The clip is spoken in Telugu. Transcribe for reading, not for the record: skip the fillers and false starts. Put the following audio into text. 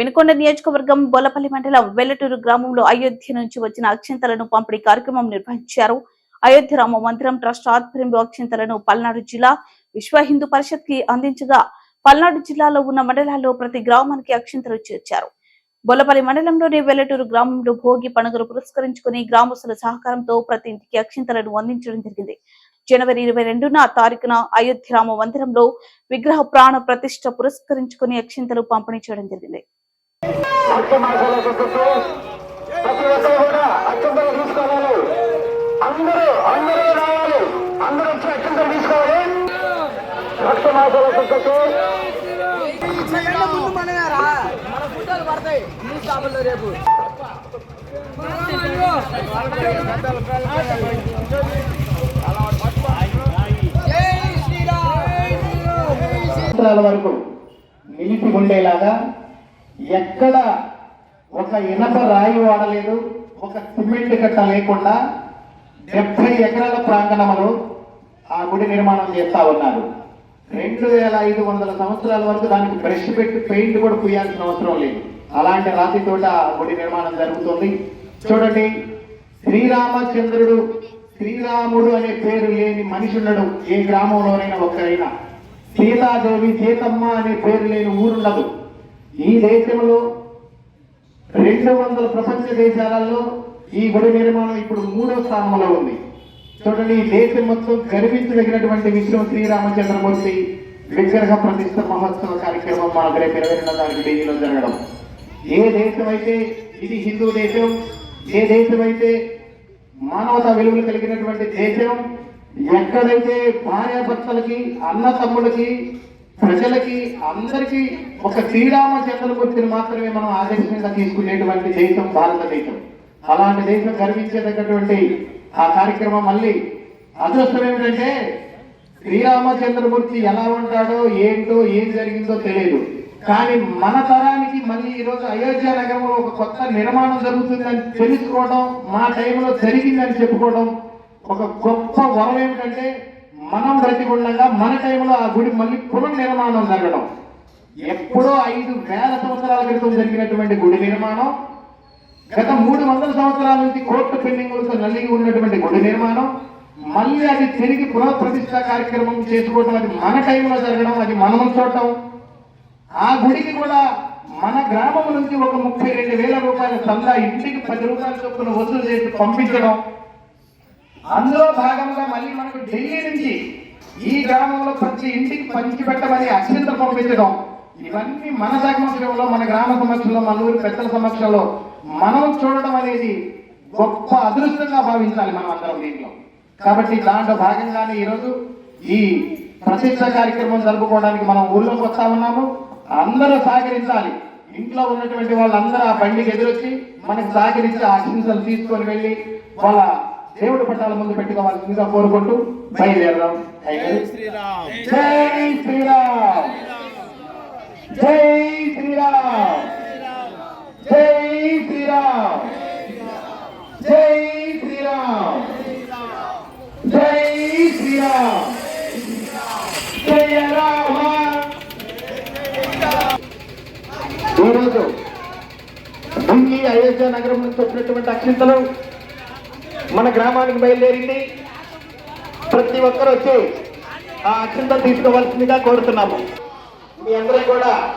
వినుకొండ నియోజకవర్గం బోలపల్లి మండలం వెల్లటూరు గ్రామంలో అయోధ్య నుంచి వచ్చిన అక్షింతలను పంపిణీ కార్యక్రమం నిర్వహించారు. అయోధ్య రామ మందిరం ట్రస్ట్ ఆధ్వర్యంలో అక్షింతలను పల్నాడు జిల్లా విశ్వ హిందూ పరిషత్ కి అందించగా పల్నాడు జిల్లాలో ఉన్న మండలాల్లో ప్రతి గ్రామానికి అక్షింతలు చేర్చారు. బోలపల్లి మండలంలోని వెల్లటూరు గ్రామంలో భోగి పండుగను పురస్కరించుకుని గ్రామస్తుల సహకారంతో ప్రతి ఇంటికి అక్షింతలను అందించడం జరిగింది. జనవరి 22న తారీఖున అయోధ్య రామ మందిరంలో విగ్రహ ప్రాణ ప్రతిష్ఠ పురస్కరించుకుని అక్షింతలు పంపిణీ చేయడం జరిగింది. వరకు నిలిపి ఉండేలాగా ఎక్కడ ఒక ఇనప రాయి వాడలేదు, ఒక సిమెంట్ కట్ట లేకుండా 70 ఎకరాల ప్రాంగణంలో ఆ గుడి నిర్మాణం చేస్తా ఉన్నారు. 2500 సంవత్సరాల వరకు దానికి బ్రష్ పెట్టి పెయింట్ కూడా పూయాల్సిన అవసరం లేదు. అలాంటి రాతితోట ఆ గుడి నిర్మాణం జరుగుతుంది. చూడండి, శ్రీరామచంద్రుడు, శ్రీరాముడు అనే పేరు లేని మనిషి ఉండడు ఏ గ్రామంలోనైనా ఒక్కరైనా. సీతాదేవి, సీతమ్మ అనే పేరు లేని ఊరుండదు. ఈ దేశంలో 200 ప్రపంచ దేశాలలో ఈ గుడి నిర్మాణం ఇప్పుడు 3వ స్థానంలో ఉంది. చూడండి, ఈ దేశం మొత్తం గర్వించదగినటువంటి విషయం శ్రీరామచంద్రమూర్తి విగ్రహ ప్రతిష్ఠ మహోత్సవ కార్యక్రమం మనకు రేపు 22వ తారీఖు ఢిల్లీలో జరగడం. ఏ దేశం అయితే ఇది హిందూ దేశం, ఏ దేశం అయితే మానవతా విలువలు కలిగినటువంటి దేశం, ఎక్కడైతే భార్యాభర్తలకి, అన్న తమ్ములకి, ప్రజలకి, అందరికీ ఒక శ్రీరామచంద్రమూర్తిని మాత్రమే మనం ఆదర్శంగా తీసుకునేటువంటి దేశం భారతదేశం. అలాంటి దేశం గర్వించేటటువంటి ఆ కార్యక్రమం మళ్ళీ అదృష్టం ఏమిటంటే శ్రీరామచంద్రమూర్తి ఎలా ఉంటాడో ఏంటో ఏం జరిగిందో తెలియదు. కానీ మన తరానికి మళ్ళీ ఈరోజు అయోధ్య నగరంలో ఒక కొత్త నిర్మాణం జరుగుతుందని తెలుసుకోవడం, మా టైంలో జరిగిందని చెప్పుకోవడం ఒక గొప్ప వరం. ఏమిటంటే మనం బ్రతికుండగా మన టైంలో ఆ గుడి మళ్ళీ పునర్నిర్మాణం జరగడం. ఎప్పుడో 5000 సంవత్సరాల క్రితం జరిగినటువంటి గుడి నిర్మాణం, గత 300 సంవత్సరాల నుంచి కోర్టు పెండింగులతో నలిగి ఉన్నటువంటి గుడి నిర్మాణం మళ్ళీ అది తిరిగి పునఃప్రతిష్ఠ కార్యక్రమం చేసుకోవడం, అది మన టైంలో జరగడం, అది మనం చూడటం. ఆ గుడికి కూడా మన గ్రామం నుంచి ఒక 32,000 రూపాయల చందా, ఇంటికి 10 రూపాయల చొప్పున వసూలు చేసి పంపించడం. అందులో భాగంగా మళ్ళీ మనకు ఢిల్లీ నుంచి ఈ గ్రామంలో ప్రతి ఇంటికి పంచి పెట్టమని అక్షింతలు పంపించడం. ఇవన్నీ మన సమక్షంలో, మన గ్రామ సమక్షంలో, మన ఊరి పెద్దల సమక్షంలో మనం చూడడం అనేది గొప్ప అదృష్టంగా భావించాలి మనం అందరం దీంట్లో. కాబట్టి దాంట్లో భాగంగానే ఈరోజు ఈ ప్రతిష్ఠ కార్యక్రమం జరుపుకోవడానికి మనం ఊళ్ళోకి వస్తా ఉన్నాము. అందరూ సహకరించాలి. ఇంట్లో ఉన్నటువంటి వాళ్ళందరూ ఆ బండికి ఎదురొచ్చి మనకు సహకరించి ఆ అక్షింతలు తీసుకొని వెళ్ళి వాళ్ళ దేవుడి పట్టాల ముందు పెట్టుకోవాల్సిందిగా కోరుకుంటూ బయలుదేరదాం. జై శ్రీరామ్, జై శ్రీరామ్, జై శ్రీరామ్, జై శ్రీరామ్, జై శ్రీరామ్, జై శ్రీరామ్, జయ రామ. ఈరోజు ఢిల్లీ అయోధ్య నగరం నుంచి వచ్చినటువంటి అక్షింతలు మన గ్రామానికి బయలుదేరింది. ప్రతి ఒక్కరు వచ్చి ఆ అక్షింతలు తీసుకోవాల్సిందిగా కోరుతున్నాము. మీ అందరూ కూడా